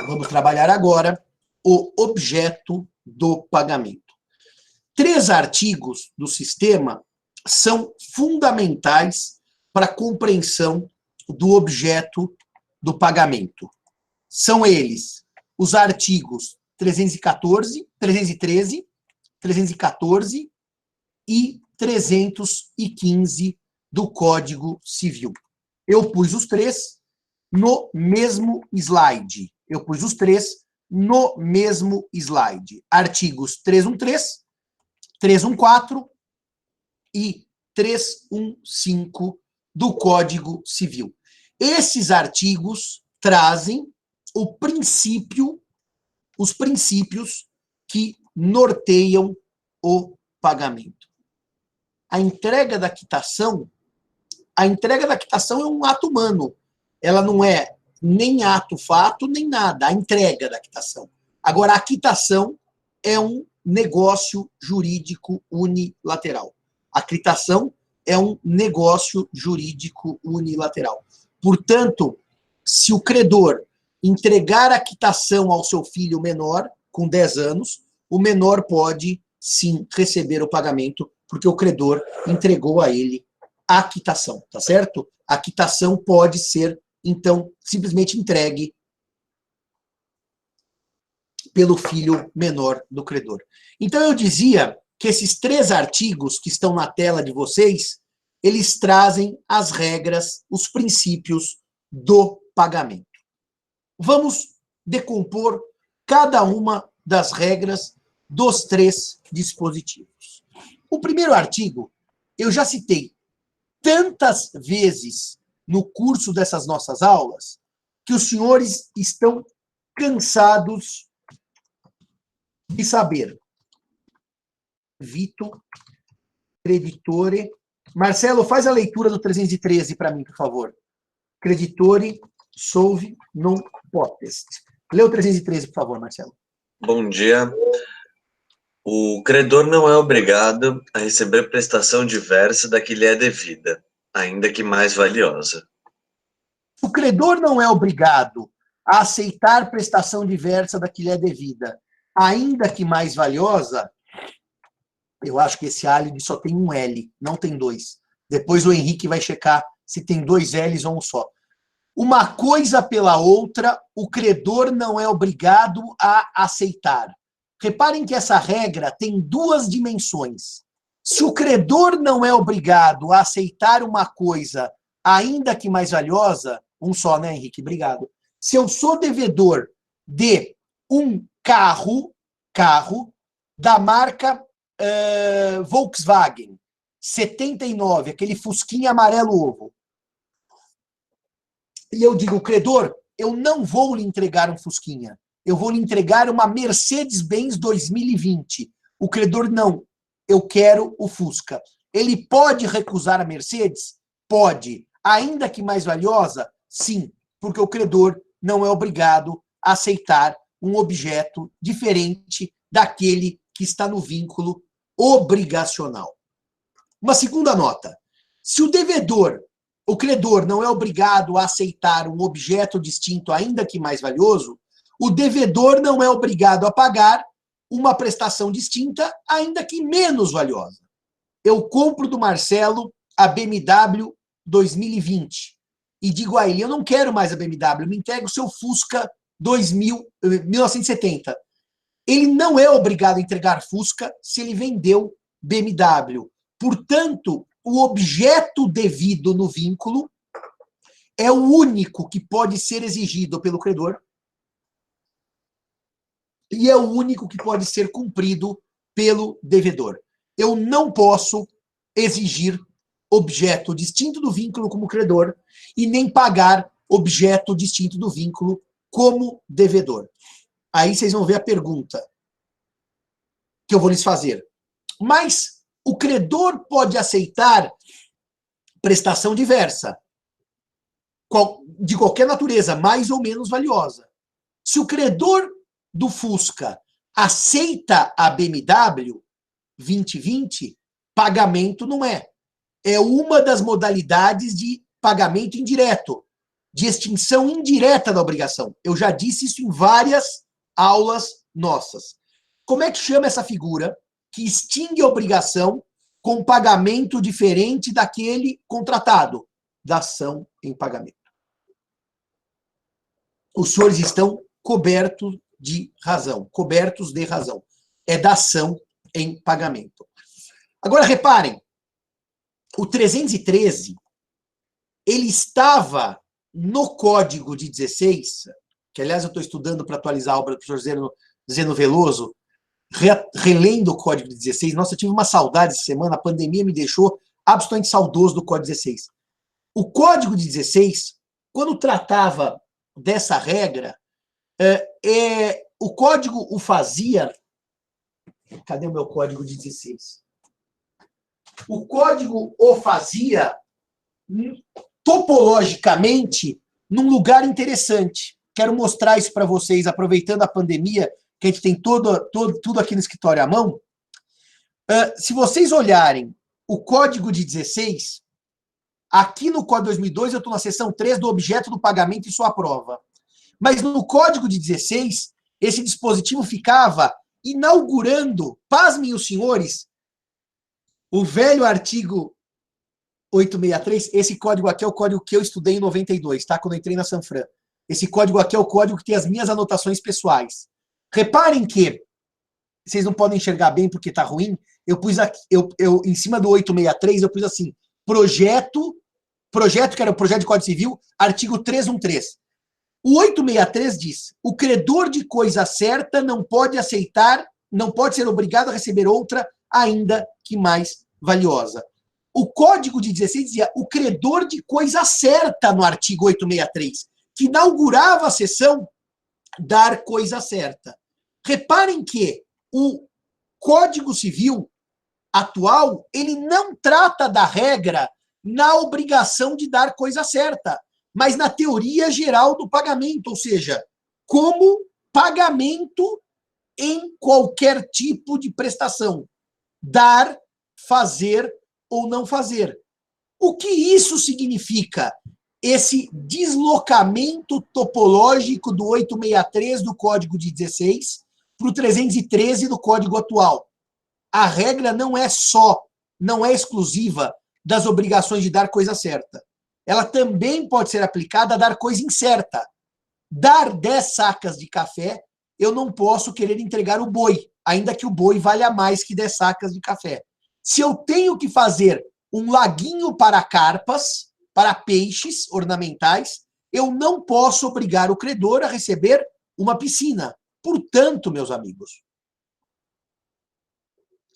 Vamos trabalhar agora o objeto do pagamento. 3 artigos do sistema são fundamentais para a compreensão do objeto do pagamento. São eles os artigos 314, 313, 314 e 315 do Código Civil. Eu pus os 3 no mesmo slide. Artigos 313, 314 e 315 do Código Civil. Esses artigos trazem os princípios que norteiam o pagamento. A entrega da quitação é um ato humano. Ela não é nem ato fato, nem nada. A entrega da quitação. Agora, a quitação é um negócio jurídico unilateral. A quitação é um negócio jurídico unilateral. Portanto, se o credor entregar a quitação ao seu filho menor, com 10 anos, o menor pode, sim, receber o pagamento, porque o credor entregou a ele a quitação, tá certo? A quitação pode ser, então, simplesmente entregue pelo filho menor do credor. Então, eu dizia que esses 3 artigos que estão na tela de vocês, eles trazem as regras, os princípios do pagamento. Vamos decompor cada uma das regras dos 3 dispositivos. O primeiro artigo, eu já citei tantas vezes no curso dessas nossas aulas, que os senhores estão cansados de saber. Vito, creditore. Marcelo, faz a leitura do 313 para mim, por favor. Creditore, solve, non potest. Lê o 313, por favor, Marcelo. Bom dia. O credor não é obrigado a receber prestação diversa da que lhe é devida, ainda que mais valiosa. O credor não é obrigado a aceitar prestação diversa da que lhe é devida, ainda que mais valiosa. Eu acho que esse álibi só tem um L, não tem 2. Depois o Henrique vai checar se tem 2 L's ou um só. Uma coisa pela outra, o credor não é obrigado a aceitar. Reparem que essa regra tem 2 dimensões. Se o credor não é obrigado a aceitar uma coisa, ainda que mais valiosa, um só, né, Henrique? Obrigado. Se eu sou devedor de um carro da marca Volkswagen, 79, aquele fusquinha amarelo ovo, e eu digo, credor, eu não vou lhe entregar um fusquinha, eu vou lhe entregar uma Mercedes-Benz 2020. O credor, não, eu quero o Fusca. Ele pode recusar a Mercedes? Pode. Ainda que mais valiosa? Sim, porque o credor não é obrigado a aceitar um objeto diferente daquele que está no vínculo obrigacional. Uma segunda nota. Se o credor não é obrigado a aceitar um objeto distinto, ainda que mais valioso, o devedor não é obrigado a pagar uma prestação distinta, ainda que menos valiosa. Eu compro do Marcelo a BMW 2020 e digo a ele, eu não quero mais a BMW, me entrega o seu Fusca 1970. Ele não é obrigado a entregar Fusca se ele vendeu BMW. Portanto, o objeto devido no vínculo é o único que pode ser exigido pelo credor e é o único que pode ser cumprido pelo devedor. Eu não posso exigir objeto distinto do vínculo como credor e nem pagar objeto distinto do vínculo como devedor. Aí vocês vão ver a pergunta que eu vou lhes fazer. Mas o credor pode aceitar prestação diversa, de qualquer natureza, mais ou menos valiosa. Se o credor do Fusca aceita a BMW 2020, pagamento não é. É uma das modalidades de pagamento indireto. de extinção indireta da obrigação. Eu já disse isso em várias aulas nossas. Como é que chama essa figura que extingue a obrigação com pagamento diferente daquele contratado? Dação em pagamento. Os senhores estão cobertos de razão. É dação em pagamento. Agora, reparem, o 313, ele estava no Código de 16, que, aliás, eu estou estudando para atualizar a obra do professor Zeno Veloso, relendo o Código de 16. Nossa, eu tive uma saudade essa semana, a pandemia me deixou absolutamente saudoso do Código 16. O Código de 16, quando tratava dessa regra, o Código o fazia... Cadê o meu Código de 16? O Código o fazia topologicamente num lugar interessante. Quero mostrar isso para vocês, aproveitando a pandemia, que a gente tem tudo aqui no escritório à mão. Se vocês olharem o Código de 16, aqui no Código 2002, eu estou na seção 3 do objeto do pagamento e sua prova. Mas no Código de 16, esse dispositivo ficava inaugurando, pasmem os senhores, o velho artigo 863, esse código aqui é o código que eu estudei em 92, tá? Quando eu entrei na Sanfran. Esse código aqui é o código que tem as minhas anotações pessoais. Reparem que, vocês não podem enxergar bem porque tá ruim, eu pus aqui, em cima do 863, eu pus assim, projeto, que era o projeto de Código Civil, artigo 313. O 863 diz, o credor de coisa certa não pode aceitar, não pode ser obrigado a receber outra, ainda que mais valiosa. O Código de 16 dizia o credor de coisa certa no artigo 863, que inaugurava a seção dar coisa certa. Reparem que o Código Civil atual, ele não trata da regra na obrigação de dar coisa certa, mas na teoria geral do pagamento, ou seja, como pagamento em qualquer tipo de prestação. Dar, fazer ou não fazer. O que isso significa? Esse deslocamento topológico do 863 do Código de 16 para o 313 do Código atual. A regra não é exclusiva das obrigações de dar coisa certa. Ela também pode ser aplicada a dar coisa incerta. Dar 10 sacas de café, eu não posso querer entregar o boi, ainda que o boi valha mais que 10 sacas de café. Se eu tenho que fazer um laguinho para carpas, para peixes ornamentais, eu não posso obrigar o credor a receber uma piscina. Portanto, meus amigos,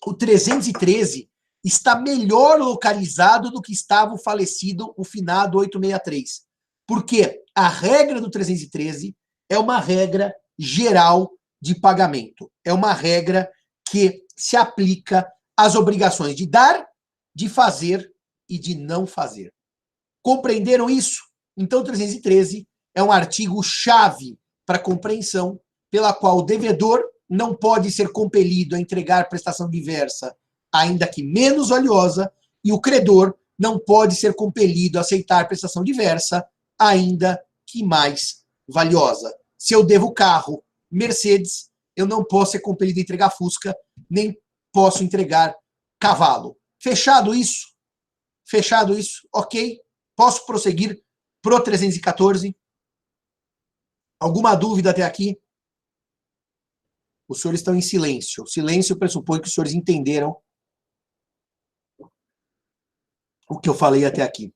o 313 está melhor localizado do que estava o falecido, o finado 863. Porque a regra do 313 é uma regra geral de pagamento. É uma regra que se aplica às obrigações de dar, de fazer e de não fazer. Compreenderam isso? Então, o 313 é um artigo-chave para compreensão, pela qual o devedor não pode ser compelido a entregar prestação diversa, ainda que menos valiosa, e o credor não pode ser compelido a aceitar prestação diversa, ainda que mais valiosa. Se eu devo carro Mercedes, eu não posso ser compelido a entregar Fusca, nem posso entregar cavalo. Fechado isso? Fechado isso? Ok? Posso prosseguir pro 314? Alguma dúvida até aqui? Os senhores estão em silêncio. O silêncio pressupõe que os senhores entenderam o que eu falei até aqui.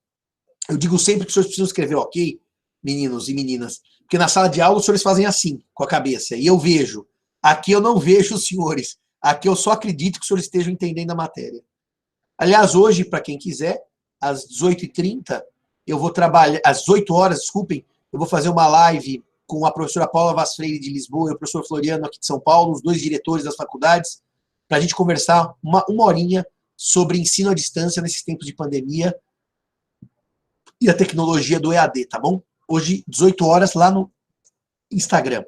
Eu digo sempre que os senhores precisam escrever ok, meninos e meninas, porque na sala de aula os senhores fazem assim, com a cabeça, e eu vejo. Aqui eu não vejo os senhores. Aqui eu só acredito que os senhores estejam entendendo a matéria. Aliás, hoje, para quem quiser, às 18h30, eu vou trabalhar, às 18 horas, desculpem, eu vou fazer uma live com a professora Paula Vaz Freire de Lisboa e o professor Floriano aqui de São Paulo, os dois diretores das faculdades, para a gente conversar uma horinha sobre ensino à distância nesses tempos de pandemia e a tecnologia do EAD, tá bom? Hoje, 18 horas, lá no Instagram.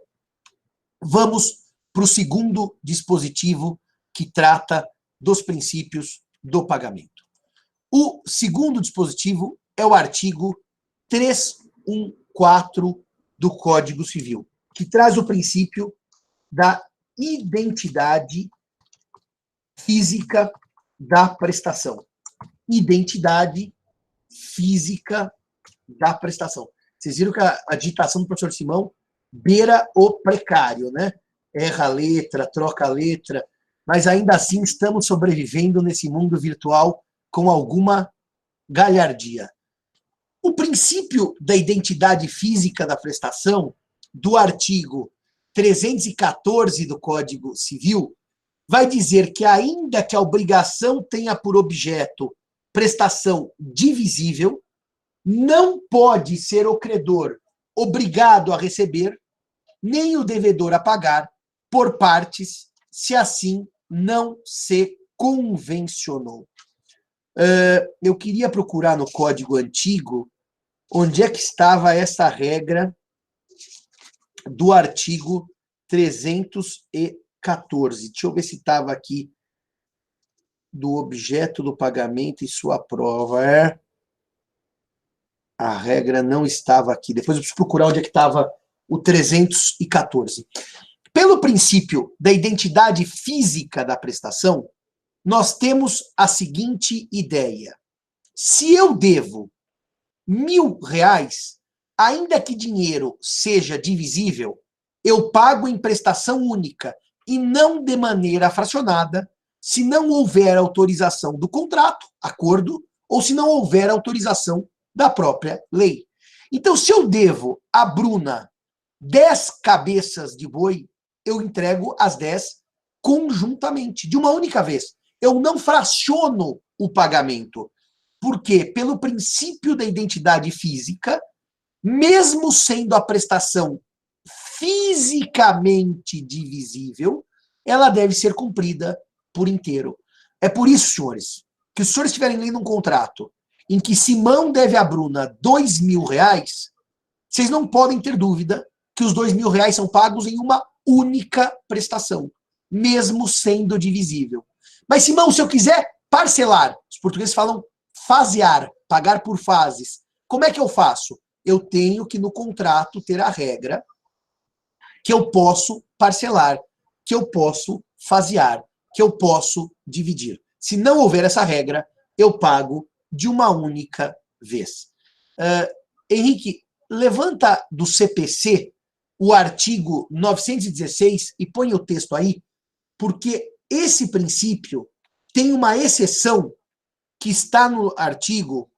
Vamos para o segundo dispositivo que trata dos princípios do pagamento. O segundo dispositivo é o artigo 314. 4 do Código Civil, que traz o princípio da identidade física da prestação. Identidade física da prestação. Vocês viram que a digitação do professor Simão beira o precário, né? Erra a letra, troca a letra, mas ainda assim estamos sobrevivendo nesse mundo virtual com alguma galhardia. O princípio da identidade física da prestação, do artigo 314 do Código Civil, vai dizer que, ainda que a obrigação tenha por objeto prestação divisível, não pode ser o credor obrigado a receber, nem o devedor a pagar, por partes, se assim não se convencionou. Eu queria procurar no Código Antigo onde é que estava essa regra do artigo 314. Deixa eu ver se estava aqui, do objeto do pagamento e sua prova. A regra não estava aqui. Depois eu preciso procurar onde é que estava o 314. Pelo princípio da identidade física da prestação, nós temos a seguinte ideia. Se eu devo R$1.000, ainda que dinheiro seja divisível, eu pago em prestação única e não de maneira fracionada, se não houver autorização do contrato, acordo, ou se não houver autorização da própria lei. Então, se eu devo a Bruna 10 cabeças de boi, eu entrego as 10 conjuntamente, de uma única vez. Eu não fraciono o pagamento, porque, pelo princípio da identidade física, mesmo sendo a prestação fisicamente divisível, ela deve ser cumprida por inteiro. É por isso, senhores, que se os senhores estiverem lendo um contrato em que Simão deve a Bruna R$2.000, vocês não podem ter dúvida que os R$2.000 são pagos em uma única prestação, mesmo sendo divisível. Mas, Simão, se eu quiser parcelar, os portugueses falam fasear, pagar por fases, como é que eu faço? Eu tenho que, no contrato, ter a regra que eu posso parcelar, que eu posso fasear, que eu posso dividir. Se não houver essa regra, eu pago de uma única vez. Henrique, levanta do CPC o artigo 916 e põe o texto aí, porque esse princípio tem uma exceção que está no artigo.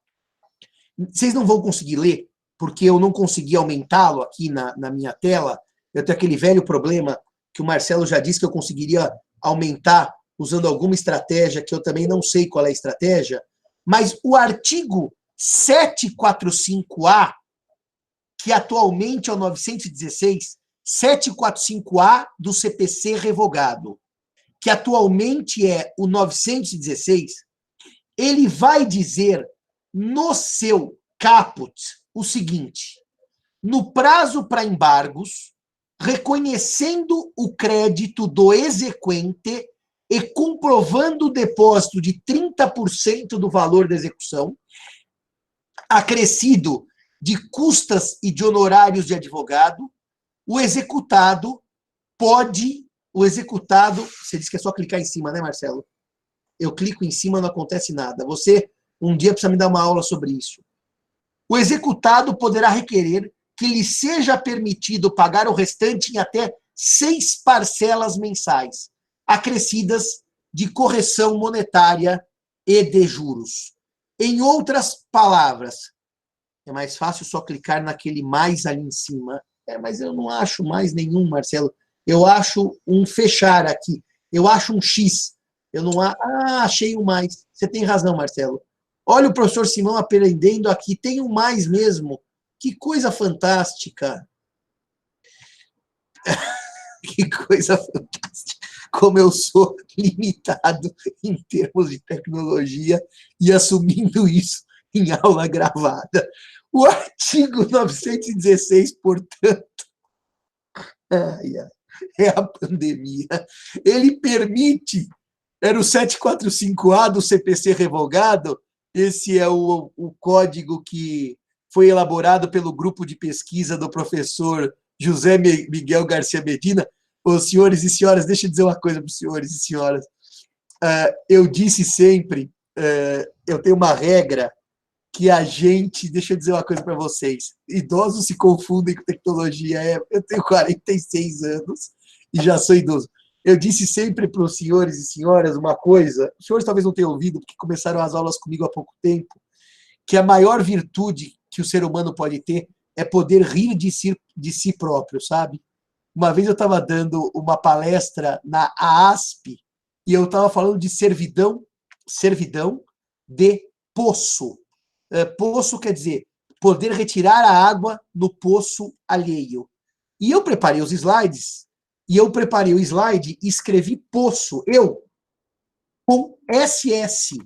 Vocês não vão conseguir ler, porque eu não consegui aumentá-lo aqui na minha tela. Eu tenho aquele velho problema que o Marcelo já disse que eu conseguiria aumentar usando alguma estratégia, que eu também não sei qual é a estratégia, mas o artigo 745A, que atualmente é o 916, 745A do CPC revogado, que atualmente é o 916, ele vai dizer no seu caput o seguinte: no prazo para embargos, reconhecendo o crédito do exequente e comprovando o depósito de 30% do valor da execução, acrescido de custas e de honorários de advogado, o executado pode... Você disse que é só clicar em cima, né, Marcelo? Eu clico em cima, não acontece nada. Você, um dia, precisa me dar uma aula sobre isso. O executado poderá requerer que lhe seja permitido pagar o restante em até 6 parcelas mensais, acrescidas de correção monetária e de juros. Em outras palavras, é mais fácil só clicar naquele mais ali em cima. Mas eu não acho mais nenhum, Marcelo. Eu acho um fechar aqui. Eu acho um X. Eu não achei um mais. Você tem razão, Marcelo. Olha o professor Simão aprendendo aqui. Tem um mais mesmo. Que coisa fantástica. Que coisa fantástica. Como eu sou limitado em termos de tecnologia e assumindo isso em aula gravada. O artigo 916, portanto, é a pandemia. Ele permite, era o 745A do CPC revogado, esse é o código que foi elaborado pelo grupo de pesquisa do professor José Miguel Garcia Medina. Os senhores e senhoras, deixa eu dizer uma coisa para os senhores e senhoras. Eu disse sempre, eu tenho uma regra que a gente, deixa eu dizer uma coisa para vocês, idosos se confundem com tecnologia, eu tenho 46 anos e já sou idoso. Eu disse sempre para os senhores e senhoras uma coisa, os senhores talvez não tenham ouvido, porque começaram as aulas comigo há pouco tempo, que a maior virtude que o ser humano pode ter é poder rir de si próprio, sabe? Uma vez eu estava dando uma palestra na AASP e eu estava falando de servidão de poço. Poço quer dizer poder retirar a água no poço alheio. E eu preparei os slides, e escrevi poço, eu, com SS,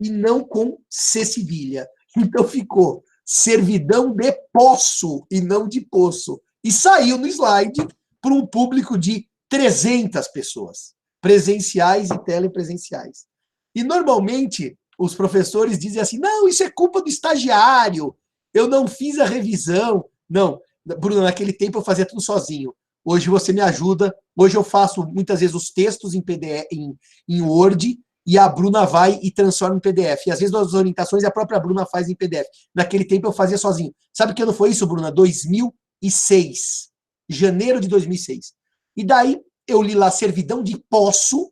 e não com C cedilha. Então ficou servidão de poço, e não de poço. E saiu no slide para um público de 300 pessoas, presenciais e telepresenciais. E, normalmente, os professores dizem assim, não, isso é culpa do estagiário, eu não fiz a revisão. Não, Bruno, naquele tempo eu fazia tudo sozinho. Hoje você me ajuda, hoje eu faço muitas vezes os textos em PDF, em Word, e a Bruna vai e transforma em PDF. E às vezes as orientações a própria Bruna faz em PDF. Naquele tempo eu fazia sozinho. Sabe que ano foi isso, Bruna? 2006. Janeiro de 2006. E daí eu li lá servidão de poço,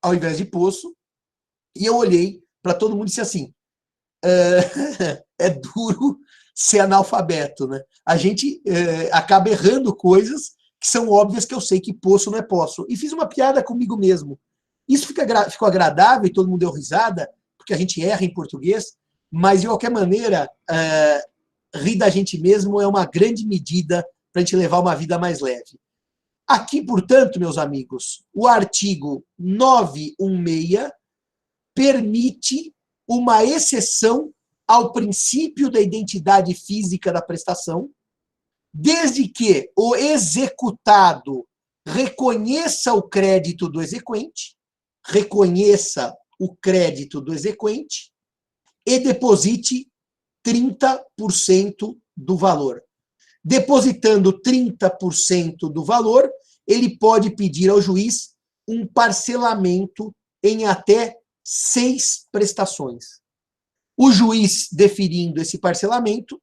ao invés de poço, e eu olhei para todo mundo e disse assim, é duro ser analfabeto, né? A gente acaba errando coisas que são óbvias que eu sei que poço não é poço. E fiz uma piada comigo mesmo. Isso ficou agradável e todo mundo deu risada, porque a gente erra em português, mas, de qualquer maneira, rir da gente mesmo é uma grande medida para a gente levar uma vida mais leve. Aqui, portanto, meus amigos, o artigo 916 permite uma exceção ao princípio da identidade física da prestação, desde que o executado reconheça o crédito do exequente, e deposite 30% do valor. Depositando 30% do valor, ele pode pedir ao juiz um parcelamento em até 6 prestações. O juiz definindo esse parcelamento,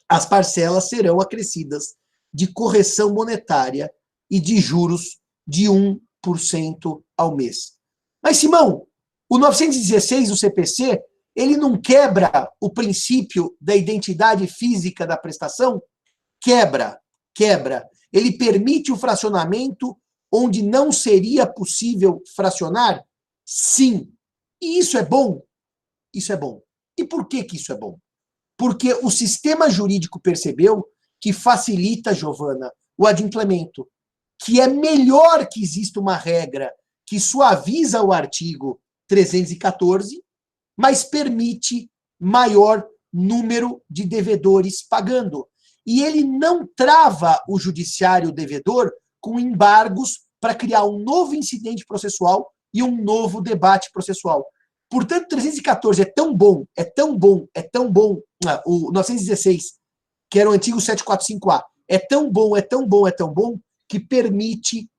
as parcelas serão acrescidas de correção monetária e de juros de 1% ao mês. Mas, Simão, o 916 do CPC, ele não quebra o princípio da identidade física da prestação? Quebra. Ele permite o fracionamento onde não seria possível fracionar? Sim. E isso é bom? Isso é bom. E por que isso é bom? Porque o sistema jurídico percebeu que facilita, Giovana, o adimplemento, que é melhor que exista uma regra que suaviza o artigo 314, mas permite maior número de devedores pagando. E ele não trava o judiciário devedor com embargos para criar um novo incidente processual e um novo debate processual. Portanto, 314 é tão bom, o 916, que era o antigo 745A, é tão bom, que permite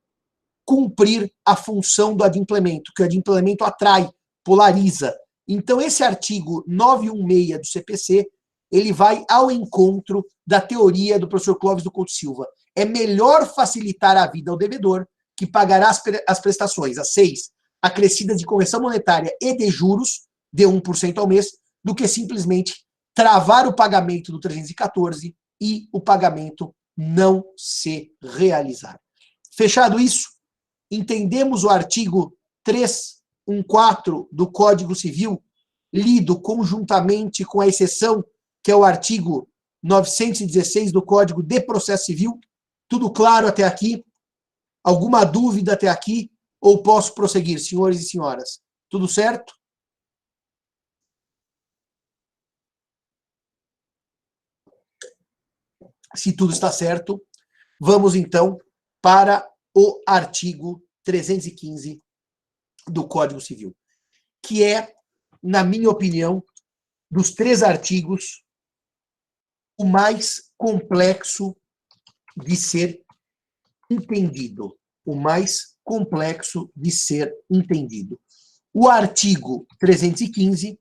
cumprir a função do adimplemento, que o adimplemento atrai, polariza. Então, esse artigo 916 do CPC, ele vai ao encontro da teoria do professor Clóvis do Couto Silva. É melhor facilitar a vida ao devedor, que pagará as prestações, as 6, acrescidas de correção monetária e de juros, de 1% ao mês, do que simplesmente travar o pagamento do 314 e o pagamento não se realizar. Fechado isso, entendemos o artigo 314 do Código Civil, lido conjuntamente com a exceção, que é o artigo 916 do Código de Processo Civil. Tudo claro até aqui? Alguma dúvida até aqui? Ou posso prosseguir, senhores e senhoras? Tudo certo? Se tudo está certo, vamos então para o artigo 315 do Código Civil, que é, na minha opinião, dos 3 artigos, o mais complexo de ser entendido. O mais complexo de ser entendido. O artigo 315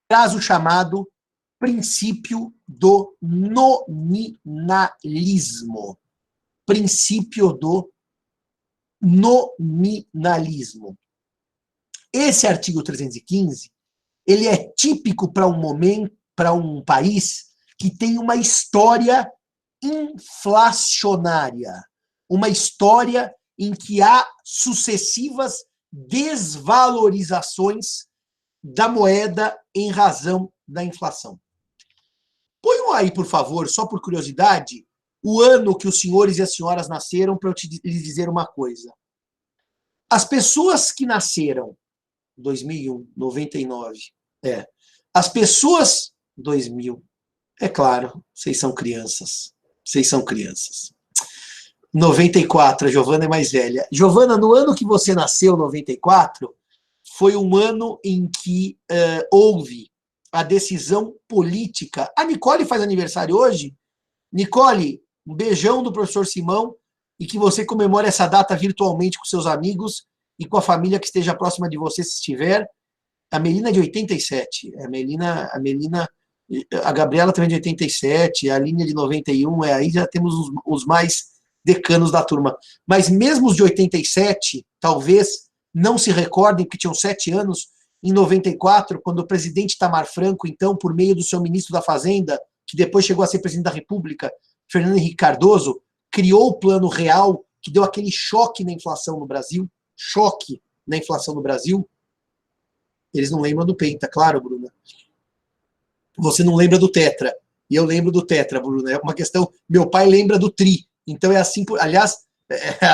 traz o chamado princípio do nominalismo. Princípio do nominalismo. Esse artigo 315, ele é típico para um momento, para um país que tem uma história inflacionária, uma história em que há sucessivas desvalorizações da moeda em razão da inflação. Ponham aí, por favor, só por curiosidade, o ano que os senhores e as senhoras nasceram, para eu lhes dizer uma coisa. As pessoas que nasceram 2001, 99, as pessoas 2000, é claro, vocês são crianças. 94, a Giovana é mais velha. Giovana, no ano que você nasceu, 94, foi um ano em que houve a decisão política. A Nicole faz aniversário hoje. Nicole, um beijão do professor Simão e que você comemore essa data virtualmente com seus amigos e com a família que esteja próxima de você, se estiver. A Melina é de 87. A Gabriela também é de 87, a Aline é de 91, aí já temos os mais decanos da turma. Mas mesmo os de 87, talvez não se recordem, porque tinham 7 anos, em 94, quando o presidente Itamar Franco, então, por meio do seu ministro da Fazenda, que depois chegou a ser presidente da República, Fernando Henrique Cardoso, criou o Plano Real, que deu aquele choque na inflação no Brasil. Eles não lembram do Penta, claro, Bruna. Você não lembra do Tetra. E eu lembro do Tetra, Bruna. É uma questão... Meu pai lembra do Tri. Então é assim... Aliás,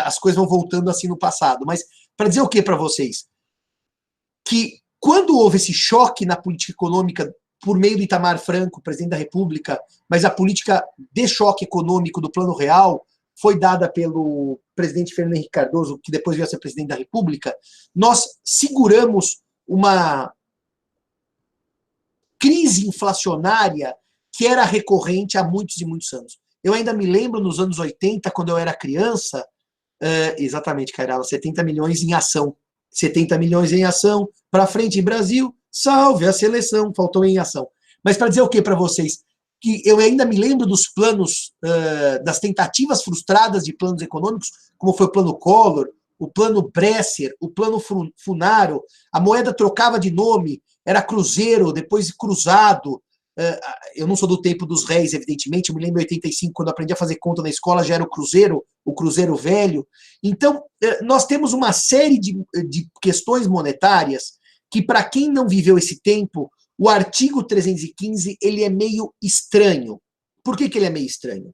as coisas vão voltando assim no passado. Mas para dizer o que para vocês? Que quando houve esse choque na política econômica por meio do Itamar Franco, presidente da República, mas a política de choque econômico do Plano Real foi dada pelo presidente Fernando Henrique Cardoso, que depois veio a ser presidente da República, nós seguramos uma crise inflacionária que era recorrente há muitos e muitos anos. Eu ainda me lembro, nos anos 80, quando eu era criança, exatamente, Cairala, 70 milhões em ação. 70 milhões em ação, para frente, Brasil, salve a seleção, faltou em ação. Mas para dizer o que para vocês? Que eu ainda me lembro dos planos, das tentativas frustradas de planos econômicos, como foi o plano Collor, o plano Bresser, o plano Funaro, a moeda trocava de nome, era Cruzeiro, depois Cruzado. Eu não sou do tempo dos réis, evidentemente, eu me lembro em 85, quando eu aprendi a fazer conta na escola, já era o Cruzeiro Velho. Então, nós temos uma série de questões monetárias que, para quem não viveu esse tempo, o artigo 315, ele é meio estranho. Por que ele é meio estranho?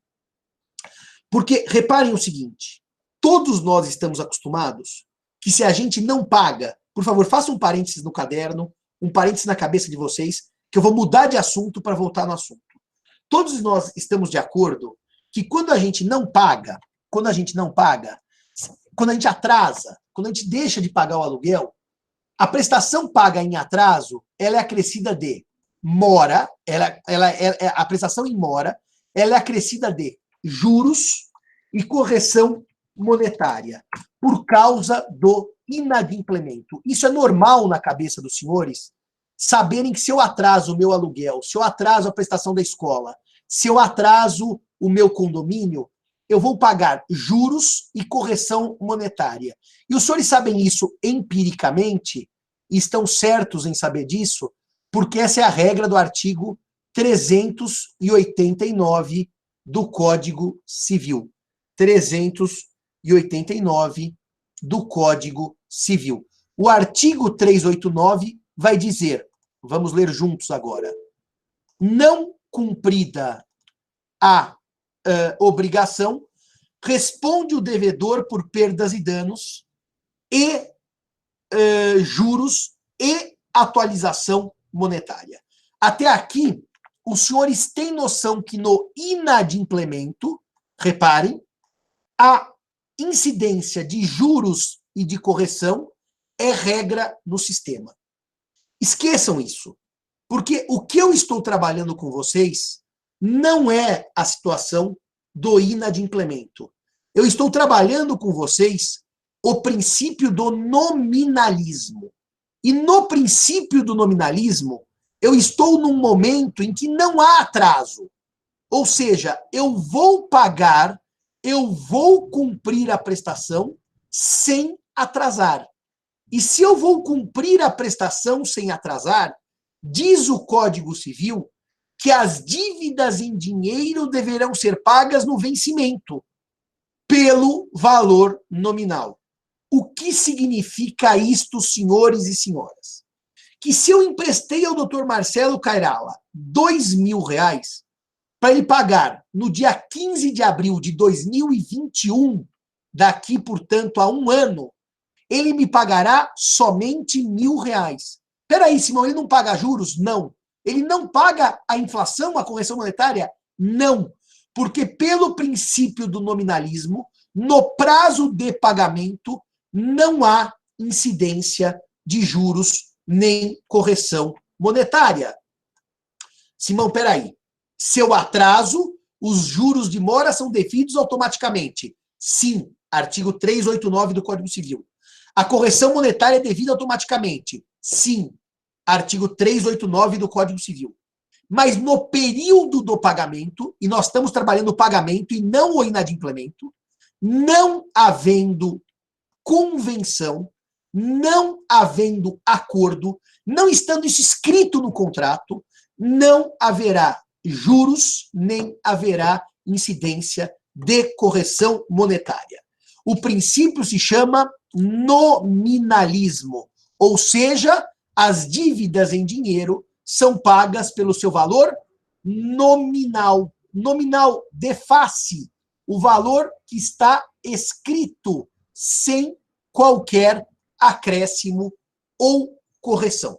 Porque, reparem o seguinte, todos nós estamos acostumados que se a gente não paga, por favor, faça um parênteses no caderno, um parênteses na cabeça de vocês, que eu vou mudar de assunto para voltar no assunto. Todos nós estamos de acordo que quando a gente não paga, quando a gente atrasa, quando a gente deixa de pagar o aluguel, a prestação paga em atraso, ela é acrescida de mora, a prestação em mora, ela é acrescida de juros e correção monetária, por causa do inadimplemento. Isso é normal na cabeça dos senhores, saberem que se eu atraso o meu aluguel, se eu atraso a prestação da escola, se eu atraso o meu condomínio, eu vou pagar juros e correção monetária. E os senhores sabem isso empiricamente, e estão certos em saber disso, porque essa é a regra do artigo 389 do Código Civil. 389 do Código Civil. O artigo 389 vai dizer, vamos ler juntos agora, não cumprida a obrigação, responde o devedor por perdas e danos e juros e atualização monetária. Até aqui, os senhores têm noção que no inadimplemento, reparem, a incidência de juros e de correção é regra no sistema. Esqueçam isso. Porque o que eu estou trabalhando com vocês não é a situação do inadimplemento. Eu estou trabalhando com vocês o princípio do nominalismo. E no princípio do nominalismo, eu estou num momento em que não há atraso. Ou seja, eu vou pagar, eu vou cumprir a prestação sem atrasar. E se eu vou cumprir a prestação sem atrasar, diz o Código Civil que as dívidas em dinheiro deverão ser pagas no vencimento, pelo valor nominal. O que significa isto, senhores e senhoras? Que se eu emprestei ao Dr. Marcelo Cairala R$2.000 para ele pagar no dia 15 de abril de 2021, daqui, portanto, a um ano, ele me pagará somente R$1.000. Peraí, Simão, ele não paga juros? Não. Ele não paga a inflação, a correção monetária? Não. Porque pelo princípio do nominalismo, no prazo de pagamento, não há incidência de juros nem correção monetária. Simão, peraí. Se eu atraso, os juros de mora são devidos automaticamente. Sim, artigo 389 do Código Civil. A correção monetária é devida automaticamente. Sim, artigo 389 do Código Civil. Mas no período do pagamento, e nós estamos trabalhando o pagamento e não o inadimplemento, não havendo convenção, não havendo acordo, não estando isso escrito no contrato, não haverá juros, nem haverá incidência de correção monetária. O princípio se chama nominalismo, ou seja, as dívidas em dinheiro são pagas pelo seu valor nominal. Nominal de face, o valor que está escrito, sem qualquer acréscimo ou correção.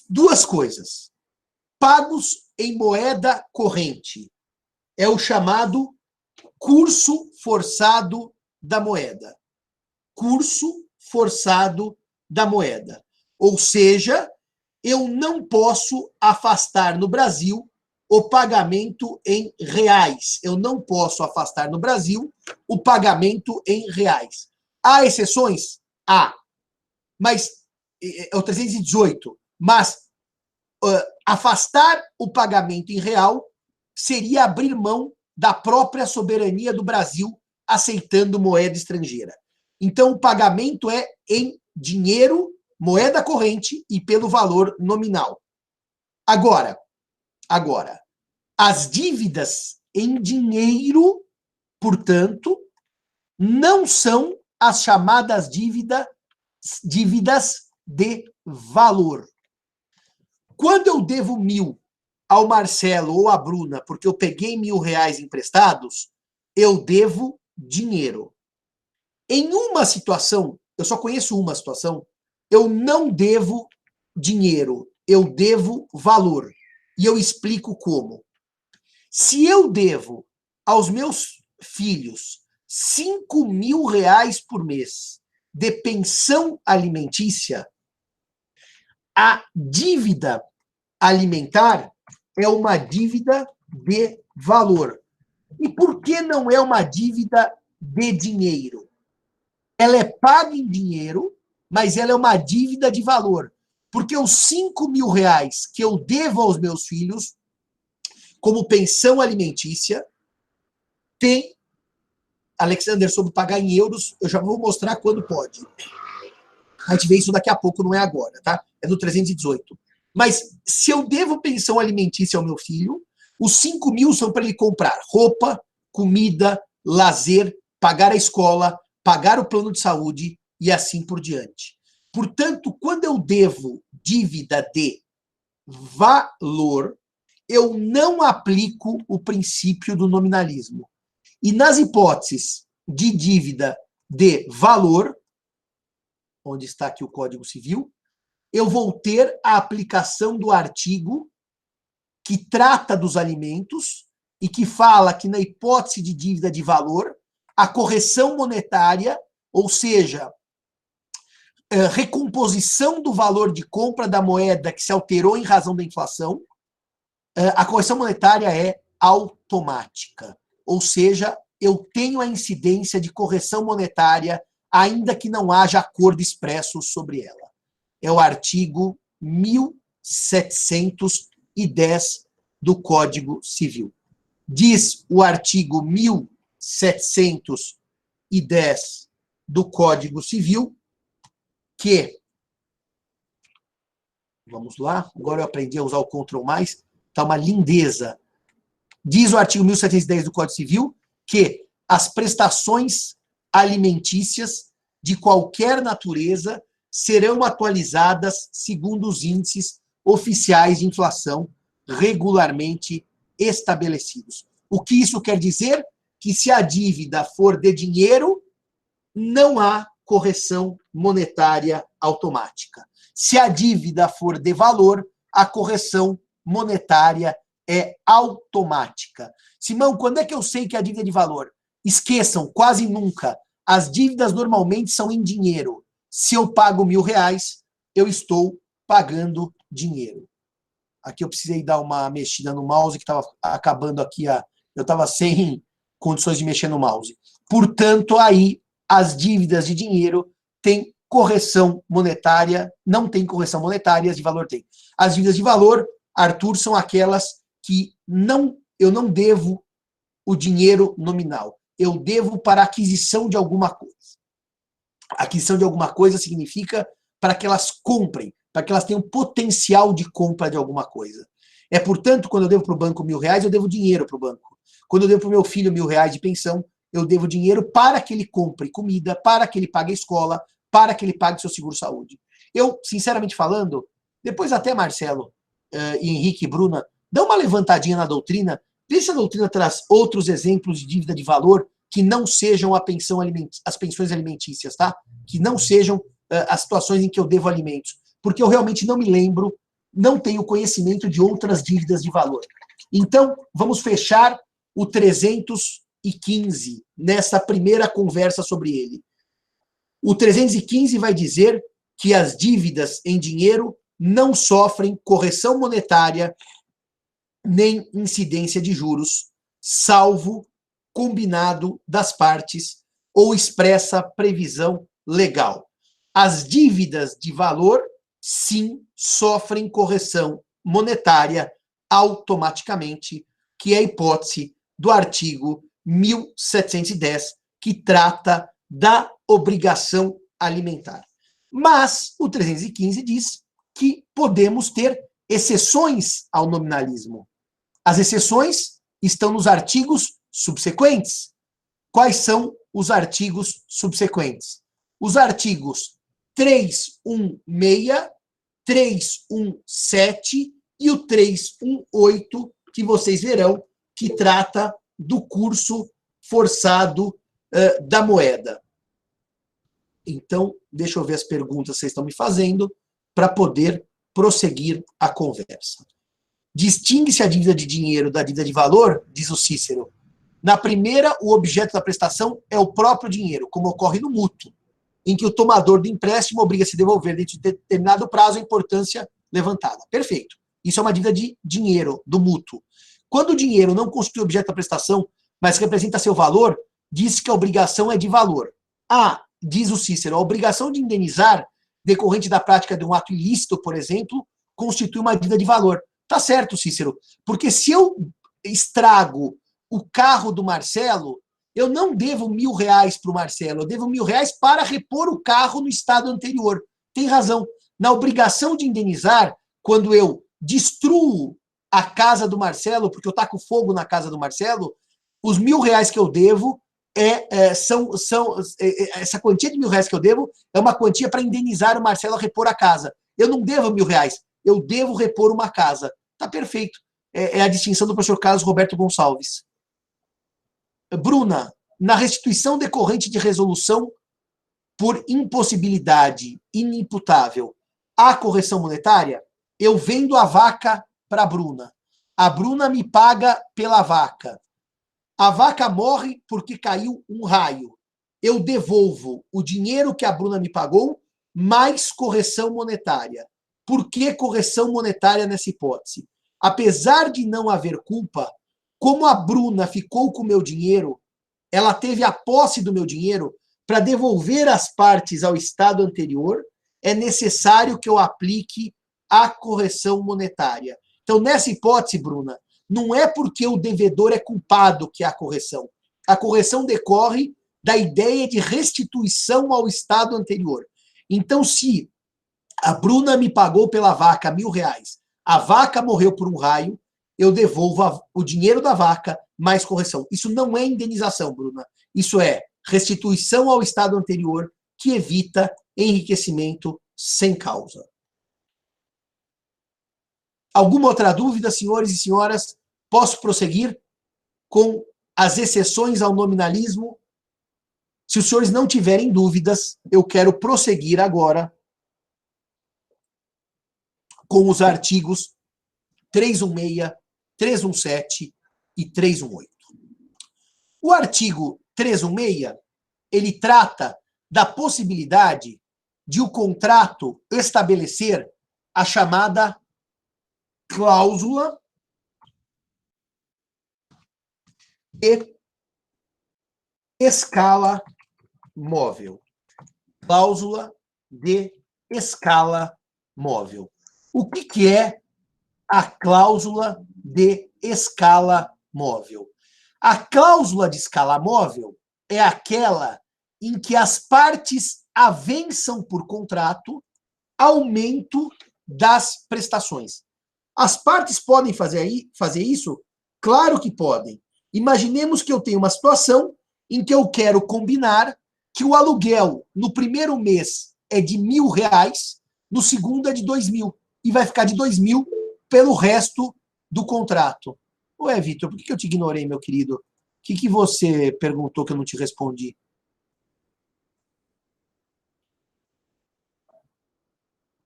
Duas coisas. Pagos em moeda corrente. É o chamado curso forçado da moeda. Curso forçado da moeda. Ou seja, eu não posso afastar no Brasil o pagamento em reais. Eu não posso afastar no Brasil o pagamento em reais. Há exceções? Há. Mas, é o 318. Mas, afastar o pagamento em real seria abrir mão da própria soberania do Brasil aceitando moeda estrangeira. Então, o pagamento é em dinheiro, moeda corrente e pelo valor nominal. Agora, as dívidas em dinheiro, portanto, não são as chamadas dívidas de valor. Quando eu devo 1.000 ao Marcelo ou à Bruna, porque eu peguei R$1.000 emprestados, eu devo dinheiro. Em uma situação, eu só conheço uma situação, eu não devo dinheiro, eu devo valor. E eu explico como. Se eu devo aos meus filhos R$5.000 por mês de pensão alimentícia, a dívida alimentar é uma dívida de valor. E por que não é uma dívida de dinheiro? Ela é paga em dinheiro, mas ela é uma dívida de valor. Porque os R$5.000 que eu devo aos meus filhos, como pensão alimentícia, tem, Alexander, sobre pagar em euros, eu já vou mostrar quando pode. A gente vê isso daqui a pouco, não é agora, tá? É no 318. Mas se eu devo pensão alimentícia ao meu filho, os 5.000 são para ele comprar roupa, comida, lazer, pagar a escola, pagar o plano de saúde e assim por diante. Portanto, quando eu devo dívida de valor, eu não aplico o princípio do nominalismo. E nas hipóteses de dívida de valor, onde está aqui o Código Civil, eu vou ter a aplicação do artigo que trata dos alimentos e que fala que, na hipótese de dívida de valor, a correção monetária, ou seja, recomposição do valor de compra da moeda que se alterou em razão da inflação, a correção monetária é automática. Ou seja, eu tenho a incidência de correção monetária, ainda que não haja acordo expresso sobre ela. É o artigo 1710 do Código Civil. Diz o artigo 1710 do Código Civil que, vamos lá, agora eu aprendi a usar o Ctrl+, tá uma lindeza. Diz o artigo 1710 do Código Civil que as prestações alimentícias de qualquer natureza serão atualizadas segundo os índices oficiais de inflação regularmente estabelecidos. O que isso quer dizer? Que se a dívida for de dinheiro, não há correção monetária automática. Se a dívida for de valor, a correção monetária é automática. Simão, quando é que eu sei que a dívida é de valor? Esqueçam, quase nunca. As dívidas normalmente são em dinheiro. Se eu pago R$1.000, eu estou pagando dinheiro. Aqui eu precisei dar uma mexida no mouse, que estava acabando aqui, eu estava sem condições de mexer no mouse. Portanto, aí, as dívidas de dinheiro têm correção monetária, não tem correção monetária, as de valor tem. As dívidas de valor, Arthur, são aquelas que eu não devo o dinheiro nominal. Eu devo para aquisição de alguma coisa. Aquisição de alguma coisa significa para que elas comprem, para que elas tenham potencial de compra de alguma coisa. Portanto, quando eu devo para o banco R$1.000, eu devo dinheiro para o banco. Quando eu devo para o meu filho R$1.000 de pensão, eu devo dinheiro para que ele compre comida, para que ele pague a escola, para que ele pague seu seguro-saúde. Eu, sinceramente falando, depois até Marcelo, e Henrique e Bruna, dá uma levantadinha na doutrina, vê se a doutrina traz outros exemplos de dívida de valor que não sejam as pensões alimentícias, tá? Que não sejam as situações em que eu devo alimentos. Porque eu realmente não me lembro, não tenho conhecimento de outras dívidas de valor. Então, vamos fechar o 315 nessa primeira conversa sobre ele. O 315 vai dizer que as dívidas em dinheiro não sofrem correção monetária nem incidência de juros, salvo combinado das partes ou expressa previsão legal. As dívidas de valor, sim, sofrem correção monetária automaticamente, que é a hipótese do artigo 1710, que trata da obrigação alimentar. Mas o 315 diz que podemos ter exceções ao nominalismo. As exceções estão nos artigos subsequentes. Quais são os artigos subsequentes? Os artigos 316, 317 e o 318, que vocês verão, que trata do curso forçado da moeda. Então, deixa eu ver as perguntas que vocês estão me fazendo para poder prosseguir a conversa. Distingue-se a dívida de dinheiro da dívida de valor, diz o Cícero. Na primeira, o objeto da prestação é o próprio dinheiro, como ocorre no mútuo, em que o tomador do empréstimo obriga a se devolver dentro de determinado prazo a importância levantada. Perfeito. Isso é uma dívida de dinheiro, do mútuo. Quando o dinheiro não constitui objeto da prestação, mas representa seu valor, diz que a obrigação é de valor. Diz o Cícero, a obrigação de indenizar, decorrente da prática de um ato ilícito, por exemplo, constitui uma dívida de valor. Tá certo, Cícero, porque se eu estrago o carro do Marcelo, eu não devo R$1.000 para o Marcelo, eu devo R$1.000 para repor o carro no estado anterior. Tem razão. Na obrigação de indenizar, quando eu destruo a casa do Marcelo, porque eu taco fogo na casa do Marcelo, os R$1.000 que eu devo essa quantia de R$1.000 que eu devo é uma quantia para indenizar o Marcelo a repor a casa. Eu não devo R$1.000, eu devo repor uma casa. Tá perfeito. É a distinção do professor Carlos Roberto Gonçalves. Bruna, na restituição decorrente de resolução por impossibilidade inimputável, há correção monetária? Eu vendo a vaca para a Bruna. A Bruna me paga pela vaca. A vaca morre porque caiu um raio. Eu devolvo o dinheiro que a Bruna me pagou mais correção monetária. Por que correção monetária nessa hipótese? Apesar de não haver culpa, como a Bruna ficou com o meu dinheiro, ela teve a posse do meu dinheiro, para devolver as partes ao estado anterior, é necessário que eu aplique a correção monetária. Então, nessa hipótese, Bruna, não é porque o devedor é culpado que há a correção. A correção decorre da ideia de restituição ao estado anterior. Então, se a Bruna me pagou pela vaca R$1.000, a vaca morreu por um raio, eu devolvo o dinheiro da vaca mais correção. Isso não é indenização, Bruna. Isso é restituição ao estado anterior que evita enriquecimento sem causa. Alguma outra dúvida, senhores e senhoras? Posso prosseguir com as exceções ao nominalismo? Se os senhores não tiverem dúvidas, eu quero prosseguir agora com os artigos 316, 317 e 318. O artigo 316, ele trata da possibilidade de o contrato estabelecer a chamada cláusula de escala móvel. Cláusula de escala móvel. O que é a cláusula de escala móvel? A cláusula de escala móvel é aquela em que as partes avançam por contrato aumento das prestações. As partes podem fazer isso? Claro que podem. Imaginemos que eu tenho uma situação em que eu quero combinar que o aluguel no primeiro mês é de R$1.000, no segundo é de 2.000, e vai ficar de 2.000 pelo resto do contrato. Ué, Vitor, por que eu te ignorei, meu querido? O que você perguntou que eu não te respondi?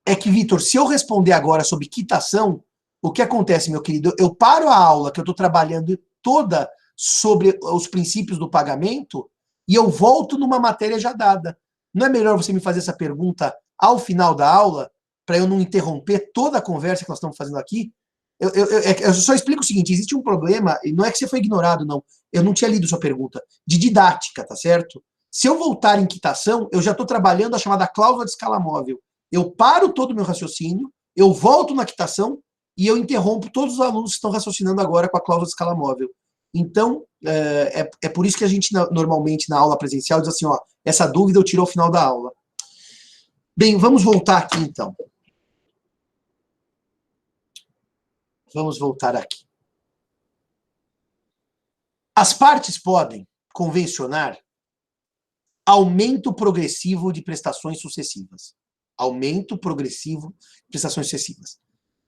É que, Vitor, se eu responder agora sobre quitação, o que acontece, meu querido? Eu paro a aula que eu estou trabalhando toda sobre os princípios do pagamento e eu volto numa matéria já dada. Não é melhor você me fazer essa pergunta ao final da aula, para eu não interromper toda a conversa que nós estamos fazendo aqui? Eu só explico o seguinte, existe um problema, e não é que você foi ignorado, não. Eu não tinha lido sua pergunta, de didática, tá certo? Se eu voltar em quitação, eu já estou trabalhando a chamada cláusula de escala móvel. Eu paro todo o meu raciocínio, eu volto na quitação e eu interrompo todos os alunos que estão raciocinando agora com a cláusula de escala móvel. Então, é por isso que a gente, normalmente, na aula presencial, diz assim, ó, essa dúvida eu tiro ao final da aula. Bem, vamos voltar aqui, então. Vamos voltar aqui. As partes podem convencionar aumento progressivo de prestações sucessivas. Aumento progressivo de prestações sucessivas.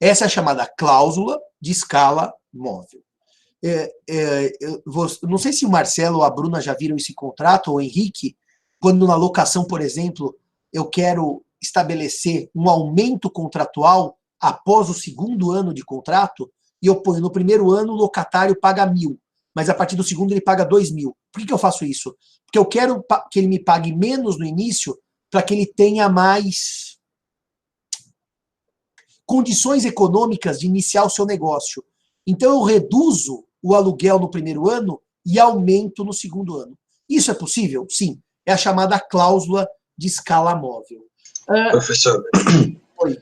Essa é a chamada cláusula de escala móvel. Não sei se o Marcelo ou a Bruna já viram esse contrato, ou o Henrique, quando na locação, por exemplo, eu quero estabelecer um aumento contratual após o segundo ano de contrato, e eu ponho no primeiro ano o locatário paga 1.000, mas a partir do segundo ele paga 2.000. Por que eu faço isso? Porque eu quero que ele me pague menos no início, para que ele tenha mais condições econômicas de iniciar o seu negócio. Então eu reduzo o aluguel no primeiro ano e aumento no segundo ano. Isso é possível? Sim. É a chamada cláusula de escala móvel. Professor, Oi.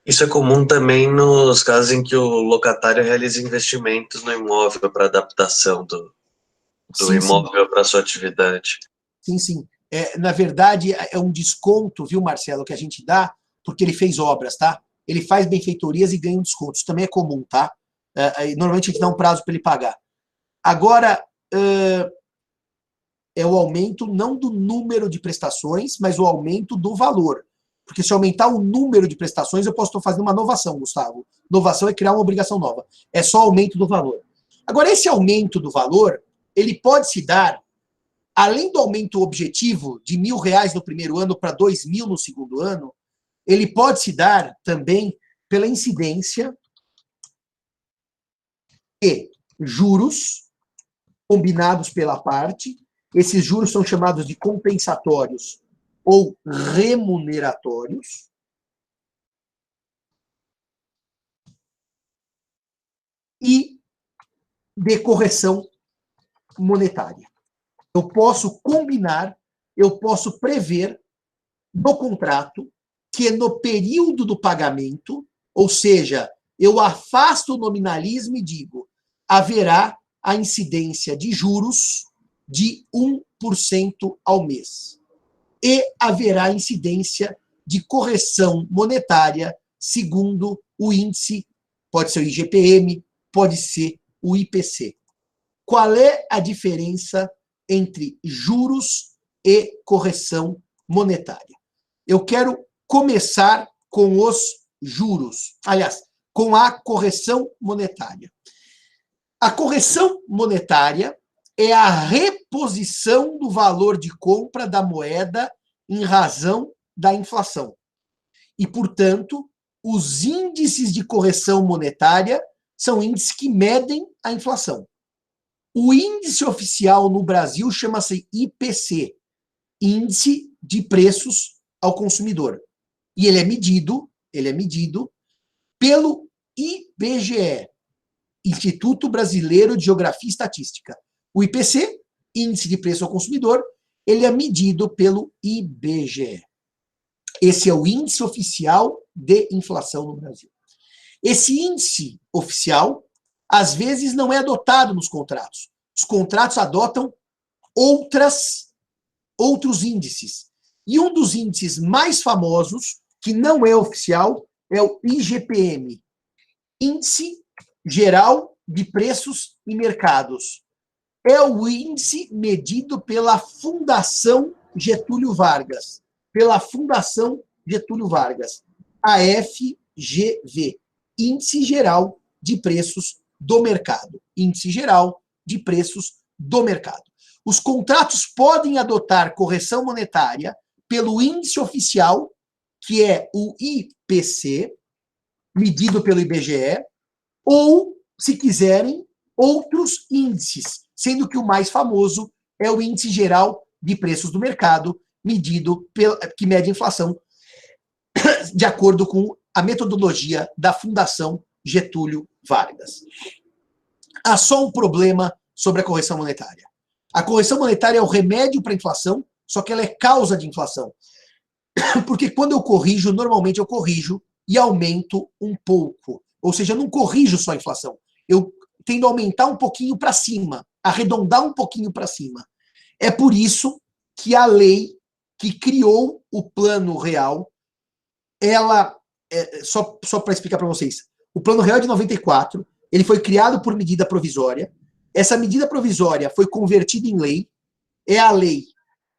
Isso é comum também nos casos em que o locatário realiza investimentos no imóvel para adaptação do imóvel para sua atividade. Sim, sim. Na verdade, é um desconto, viu, Marcelo, que a gente dá porque ele fez obras, tá? Ele faz benfeitorias e ganha um desconto. Isso também é comum, tá? Normalmente a gente dá um prazo para ele pagar. Agora, é o aumento não do número de prestações, mas o aumento do valor. Porque se aumentar o número de prestações, eu posso estar fazendo uma novação, Gustavo. Novação é criar uma obrigação nova. É só aumento do valor. Agora, esse aumento do valor, ele pode se dar, além do aumento objetivo de R$1.000 no primeiro ano para 2.000 no segundo ano, ele pode se dar também pela incidência de juros combinados pela parte. Esses juros são chamados de compensatórios ou remuneratórios, e de correção monetária. Eu posso combinar, eu posso prever no contrato que no período do pagamento, ou seja, eu afasto o nominalismo e digo, haverá a incidência de juros de 1% ao mês. E haverá incidência de correção monetária segundo o índice, pode ser o IGPM, pode ser o IPC. Qual é a diferença entre juros e correção monetária? Eu quero começar com os juros. Aliás, com a correção monetária. A correção monetária é a reposição do valor de compra da moeda em razão da inflação. E, portanto, os índices de correção monetária são índices que medem a inflação. O índice oficial no Brasil chama-se IPC, Índice de Preços ao Consumidor. E ele é medido pelo IBGE, Instituto Brasileiro de Geografia e Estatística. O IPC, Índice de Preço ao Consumidor, ele é medido pelo IBGE. Esse é o índice oficial de inflação no Brasil. Esse índice oficial, às vezes, não é adotado nos contratos. Os contratos adotam outros índices. E um dos índices mais famosos, que não é oficial, é o IGPM, Índice Geral de Preços e Mercados. É o índice medido pela Fundação Getúlio Vargas. A FGV, Índice Geral de Preços do Mercado. Os contratos podem adotar correção monetária pelo índice oficial, que é o IPC, medido pelo IBGE, ou, se quiserem, outros índices, sendo que o mais famoso é o Índice Geral de Preços do Mercado, que mede a inflação de acordo com a metodologia da Fundação Getúlio Vargas. Há só um problema sobre a correção monetária. A correção monetária é o remédio para a inflação, só que ela é causa de inflação. Porque quando eu corrijo, normalmente eu corrijo e aumento um pouco. Ou seja, eu não corrijo só a inflação. Eu tendo a aumentar um pouquinho para cima, arredondar um pouquinho para cima. É por isso que a lei que criou o Plano Real, ela, só para explicar para vocês, o Plano Real é de 94, ele foi criado por medida provisória. Essa medida provisória foi convertida em lei, é a Lei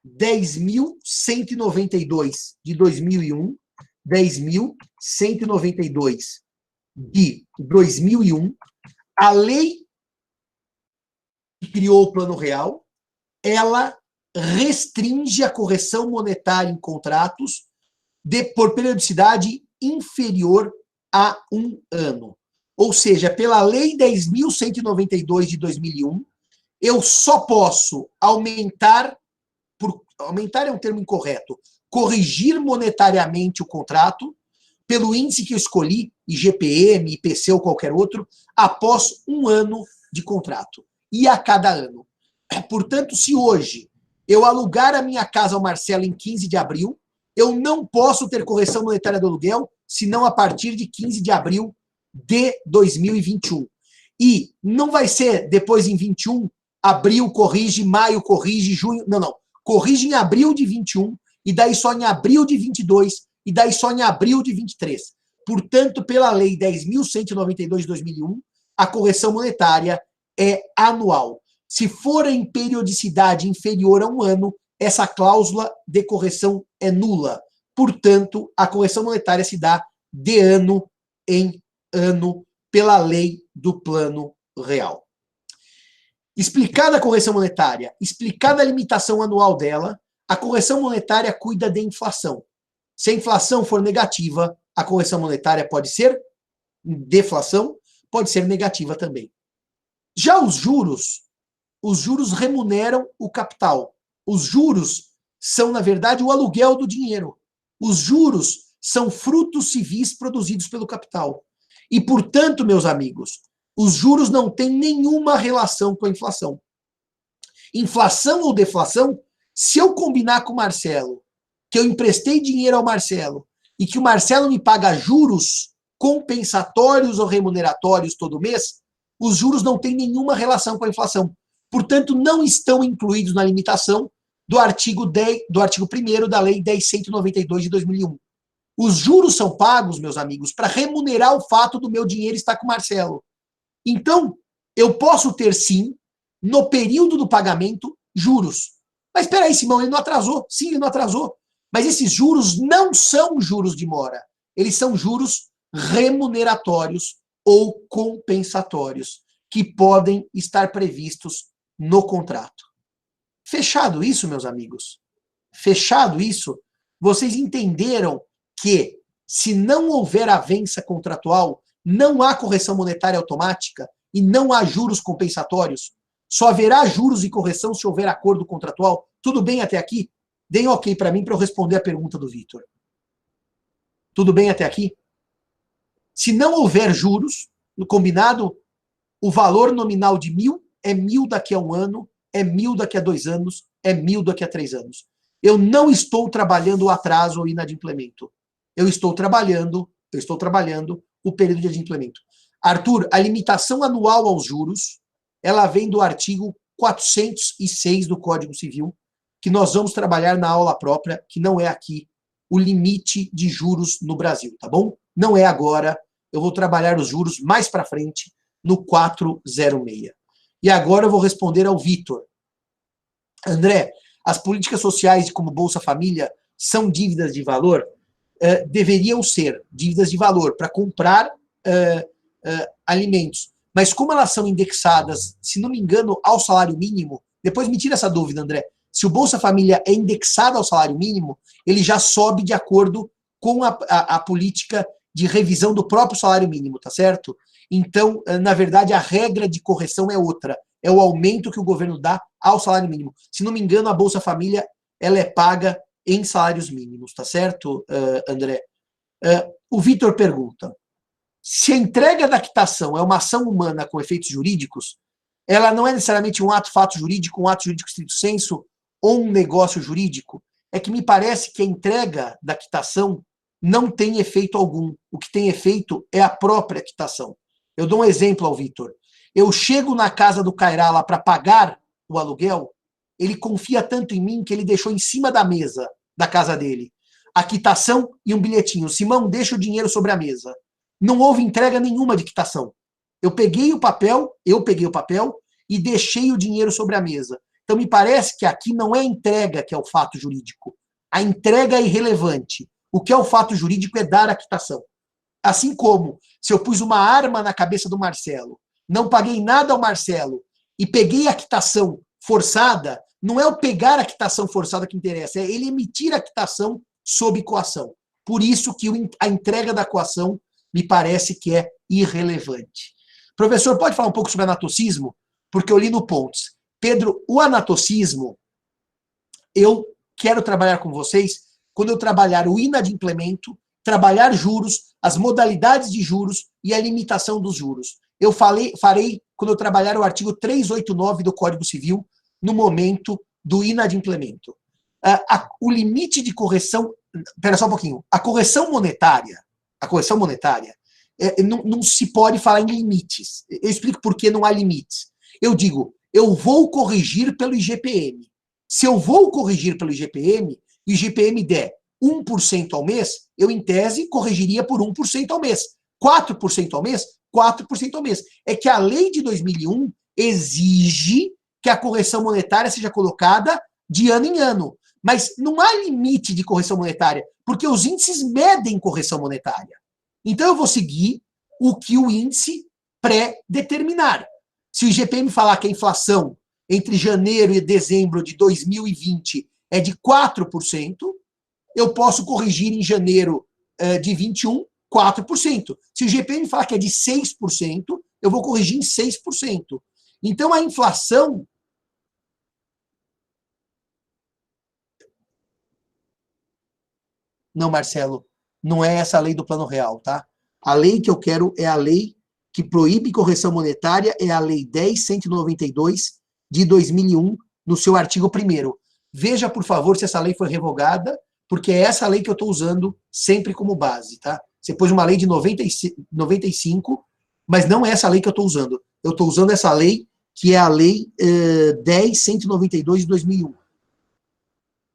10.192 de 2001, 10.192 de 2001. A lei que criou o Plano Real, ela restringe a correção monetária em contratos por periodicidade inferior a 1 ano. Ou seja, pela Lei 10.192 de 2001, eu só posso aumentar é um termo incorreto, corrigir monetariamente o contrato pelo índice que eu escolhi, IGPM, IPC ou qualquer outro, após 1 ano de contrato. E a cada ano. Portanto, se hoje eu alugar a minha casa ao Marcelo em 15 de abril, eu não posso ter correção monetária do aluguel, senão a partir de 15 de abril de 2021. E não vai ser depois em 21, abril corrige, maio corrige, junho... Não. Corrige em abril de 21, e daí só em abril de 22, e daí só em abril de 23. Portanto, pela Lei 10.192 de 2001, a correção monetária é anual. Se for em periodicidade inferior a 1 ano, essa cláusula de correção é nula. Portanto, a correção monetária se dá de ano em ano pela lei do Plano Real. Explicada a correção monetária, explicada a limitação anual dela, a correção monetária cuida de inflação. Se a inflação for negativa, a correção monetária pode ser deflação, pode ser negativa também. Já os juros remuneram o capital. Os juros são, na verdade, o aluguel do dinheiro. Os juros são frutos civis produzidos pelo capital. E, portanto, meus amigos, os juros não têm nenhuma relação com a inflação. Inflação ou deflação, se eu combinar com o Marcelo, que eu emprestei dinheiro ao Marcelo, e que o Marcelo me paga juros compensatórios ou remuneratórios todo mês, os juros não têm nenhuma relação com a inflação. Portanto, não estão incluídos na limitação do artigo 1º da Lei 10.192 de 2001. Os juros são pagos, meus amigos, para remunerar o fato do meu dinheiro estar com o Marcelo. Então, eu posso ter, sim, no período do pagamento, juros. Mas espera aí, Simão, ele não atrasou. Sim, ele não atrasou. Mas esses juros não são juros de mora. Eles são juros remuneratórios ou compensatórios, que podem estar previstos no contrato. Fechado isso, meus amigos? Fechado isso, vocês entenderam que, se não houver avença contratual, não há correção monetária automática e não há juros compensatórios? Só haverá juros e correção se houver acordo contratual? Tudo bem até aqui? Deem ok para mim para eu responder a pergunta do Vitor. Tudo bem até aqui? Se não houver juros, no combinado, o valor nominal de 1.000 é 1.000 daqui a 1 ano, é 1.000 daqui a 2 anos, é 1.000 daqui a 3 anos. Eu não estou trabalhando o atraso ou inadimplemento. Eu estou trabalhando o período de adimplemento. Arthur, a limitação anual aos juros, ela vem do artigo 406 do Código Civil, que nós vamos trabalhar na aula própria, que não é aqui, o limite de juros no Brasil, tá bom? Não é agora, eu vou trabalhar os juros mais para frente, no 406. E agora eu vou responder ao Vitor. André, as políticas sociais como Bolsa Família são dívidas de valor? Deveriam ser dívidas de valor para comprar alimentos. Mas como elas são indexadas, se não me engano, ao salário mínimo, depois me tira essa dúvida, André, se o Bolsa Família é indexado ao salário mínimo, ele já sobe de acordo com a política de revisão do próprio salário mínimo, tá certo? Então, na verdade, a regra de correção é outra. É o aumento que o governo dá ao salário mínimo. Se não me engano, a Bolsa Família ela é paga em salários mínimos, tá certo, André? O Vitor pergunta, se a entrega da quitação é uma ação humana com efeitos jurídicos, ela não é necessariamente um ato-fato jurídico, um ato jurídico stricto sensu, ou um negócio jurídico? É que me parece que a entrega da quitação não tem efeito algum. O que tem efeito é a própria quitação. Eu dou um exemplo ao Vitor. Eu chego na casa do Cairala para pagar o aluguel, ele confia tanto em mim que ele deixou em cima da mesa da casa dele a quitação e um bilhetinho. Simão, deixa o dinheiro sobre a mesa. Não houve entrega nenhuma de quitação. Eu peguei o papel e deixei o dinheiro sobre a mesa. Então, me parece que aqui não é a entrega que é o fato jurídico. A entrega é irrelevante. O que é o fato jurídico é dar a quitação. Assim como, se eu pus uma arma na cabeça do Marcelo, não paguei nada ao Marcelo e peguei a quitação forçada, não é o pegar a quitação forçada que interessa, é ele emitir a quitação sob coação. Por isso que a entrega da coação me parece que é irrelevante. Professor, pode falar um pouco sobre anatocismo? Porque eu li no Pontes. Pedro, o anatocismo, eu quero trabalhar com vocês quando eu trabalhar o inadimplemento, trabalhar juros, as modalidades de juros e a limitação dos juros. Eu farei quando eu trabalhar o artigo 389 do Código Civil, no momento do inadimplemento. O limite de correção... Espera só um pouquinho. A correção monetária, não se pode falar em limites. Eu explico por que não há limites. Eu digo, eu vou corrigir pelo IGPM. Se eu vou corrigir pelo IGPM, e o IGPM der 1% ao mês, eu, em tese, corrigiria por 1% ao mês. 4% ao mês, 4% ao mês. É que a lei de 2001 exige que a correção monetária seja colocada de ano em ano. Mas não há limite de correção monetária, porque os índices medem correção monetária. Então eu vou seguir o que o índice pré-determinar. Se o IGPM falar que a inflação entre janeiro e dezembro de 2020 é de 4%, eu posso corrigir em janeiro de 21, 4%. Se o IGPM falar que é de 6%, eu vou corrigir em 6%. Então, a inflação... Não, Marcelo, não é essa a lei do Plano Real, tá? A lei que eu quero é a lei que proíbe correção monetária, é a Lei 10.192 de 2001, no seu artigo 1º. Veja, por favor, se essa lei foi revogada, porque é essa lei que eu estou usando sempre como base, tá? Você pôs uma lei de 95, mas não é essa lei que eu estou usando. Eu estou usando essa lei, que é a Lei 10.192 de 2001.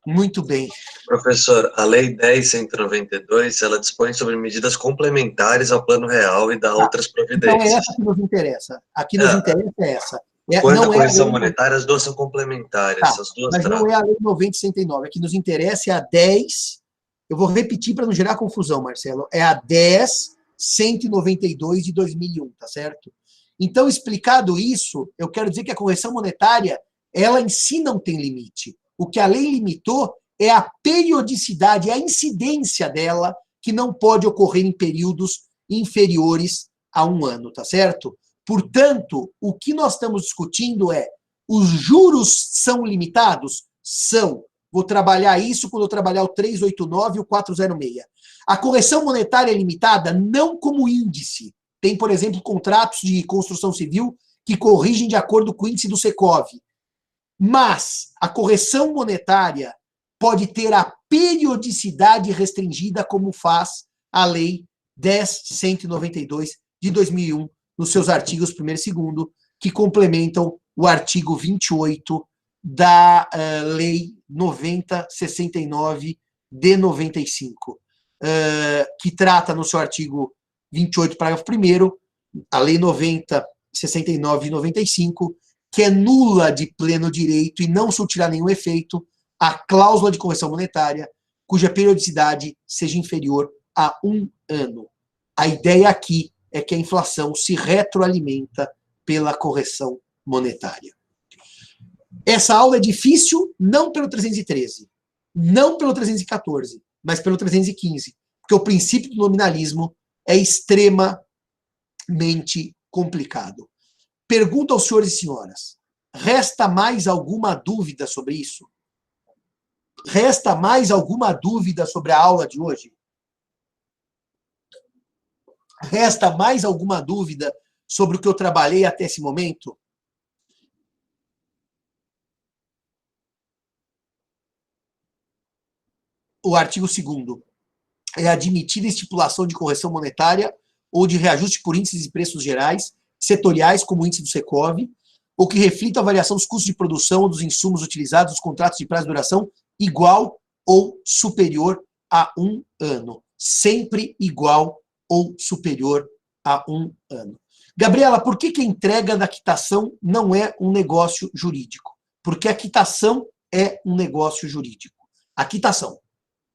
Muito bem. Professor, a Lei 10.192, ela dispõe sobre medidas complementares ao Plano Real e dá outras Então é providências. essa que nos interessa. Aqui nos interessa é essa. Quanto à Não é correção a lei, monetária, as duas são complementares, tá, as duas mas não tratam. é a lei 9069. A que nos interessa é a 10. Eu vou repetir para não gerar confusão, Marcelo. É a 10.192 de 2001, tá certo? Então, explicado isso, eu quero dizer que a correção monetária, ela em si não tem limite. O que a lei limitou é a periodicidade, a incidência dela, que não pode ocorrer em períodos inferiores a um ano, tá certo? Portanto, o que nós estamos discutindo é: os juros são limitados? São. Vou trabalhar isso quando eu trabalhar o 389 e o 406. A correção monetária é limitada não como índice. Tem, por exemplo, contratos de construção civil que corrigem de acordo com o índice do Secov. Mas a correção monetária pode ter a periodicidade restringida, como faz a Lei 10.192 de 2001, nos seus artigos 1º e 2º, que complementam o artigo 28 da Lei 90.69 de 95, que trata no seu artigo 28, parágrafo 1º, a Lei 90.69 de 95, que é nula de pleno direito e não surtirá nenhum efeito a cláusula de correção monetária cuja periodicidade seja inferior a 1 ano. A ideia aqui é que a inflação se retroalimenta pela correção monetária. Essa aula é difícil não pelo 313, não pelo 314, mas pelo 315, porque o princípio do nominalismo é extremamente complicado. Pergunto aos senhores e senhoras, resta mais alguma dúvida sobre isso? Resta mais alguma dúvida sobre a aula de hoje? Resta mais alguma dúvida sobre o que eu trabalhei até esse momento? O artigo 2º. É admitida estipulação de correção monetária ou de reajuste por índices de preços gerais, setoriais, como o índice do Secov, ou que reflita a variação dos custos de produção ou dos insumos utilizados nos contratos de prazo de duração igual ou superior a 1 ano. Sempre igual ou superior a 1 ano. Gabriela, por que a entrega da quitação não é um negócio jurídico? Porque a quitação é um negócio jurídico. A quitação.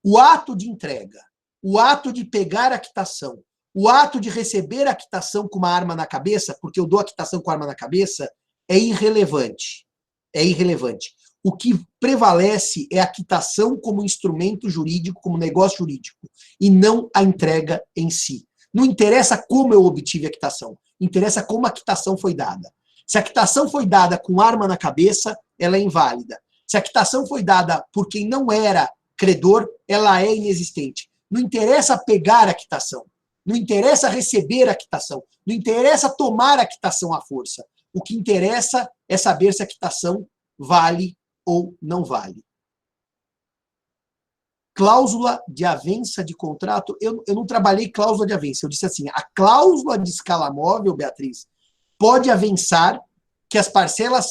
O ato de entrega, o ato de pegar a quitação, o ato de receber a quitação com uma arma na cabeça, porque eu dou a quitação com a arma na cabeça, é irrelevante. É irrelevante. O que prevalece é a quitação como instrumento jurídico, como negócio jurídico, e não a entrega em si. Não interessa como eu obtive a quitação, interessa como a quitação foi dada. Se a quitação foi dada com arma na cabeça, ela é inválida. Se a quitação foi dada por quem não era credor, ela é inexistente. Não interessa pegar a quitação, não interessa receber a quitação, não interessa tomar a quitação à força. O que interessa é saber se a quitação vale ou não vale. Cláusula de avença de contrato, eu não trabalhei cláusula de avença, eu disse assim, a cláusula de escala móvel, Beatriz, pode avençar que as parcelas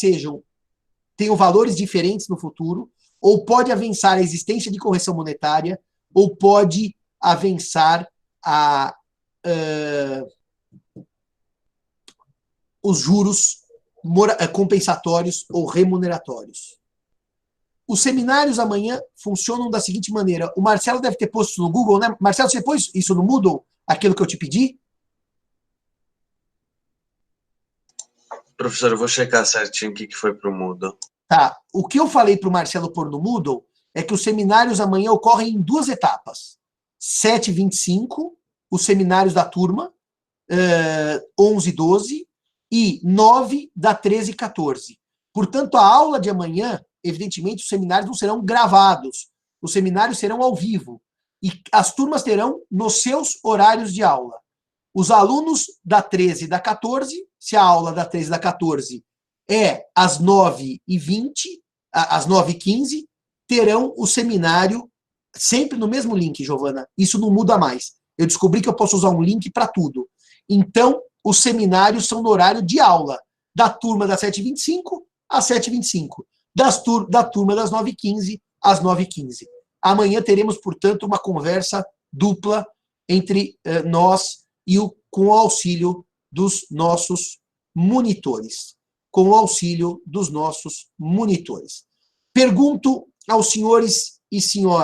tenham valores diferentes no futuro, ou pode avençar a existência de correção monetária, ou pode avençar os juros compensatórios ou remuneratórios. Os seminários amanhã funcionam da seguinte maneira. O Marcelo deve ter posto isso no Google, né? Marcelo, você pôs isso no Moodle? Aquilo que eu te pedi? Professor, eu vou checar certinho o que foi para o Moodle. Tá. O que eu falei para o Marcelo pôr no Moodle é que os seminários amanhã ocorrem em 2 etapas. 7h25, os seminários da turma, 11 e 12, e 9 da 13 e 14. Portanto, a aula de amanhã, evidentemente, os seminários não serão gravados. Os seminários serão ao vivo. E as turmas terão nos seus horários de aula. Os alunos da 13 e da 14, se a aula da 13 e da 14 é às 9h20, às 9h15, terão o seminário sempre no mesmo link, Giovana. Isso não muda mais. Eu descobri que eu posso usar um link para tudo. Então, os seminários são no horário de aula, da turma das 7h25 às 7h25, da turma das 9h15 às 9h15. Amanhã teremos, portanto, uma conversa dupla entre nós e com o auxílio dos nossos monitores. Com o auxílio dos nossos monitores. Pergunto aos senhores e senhoras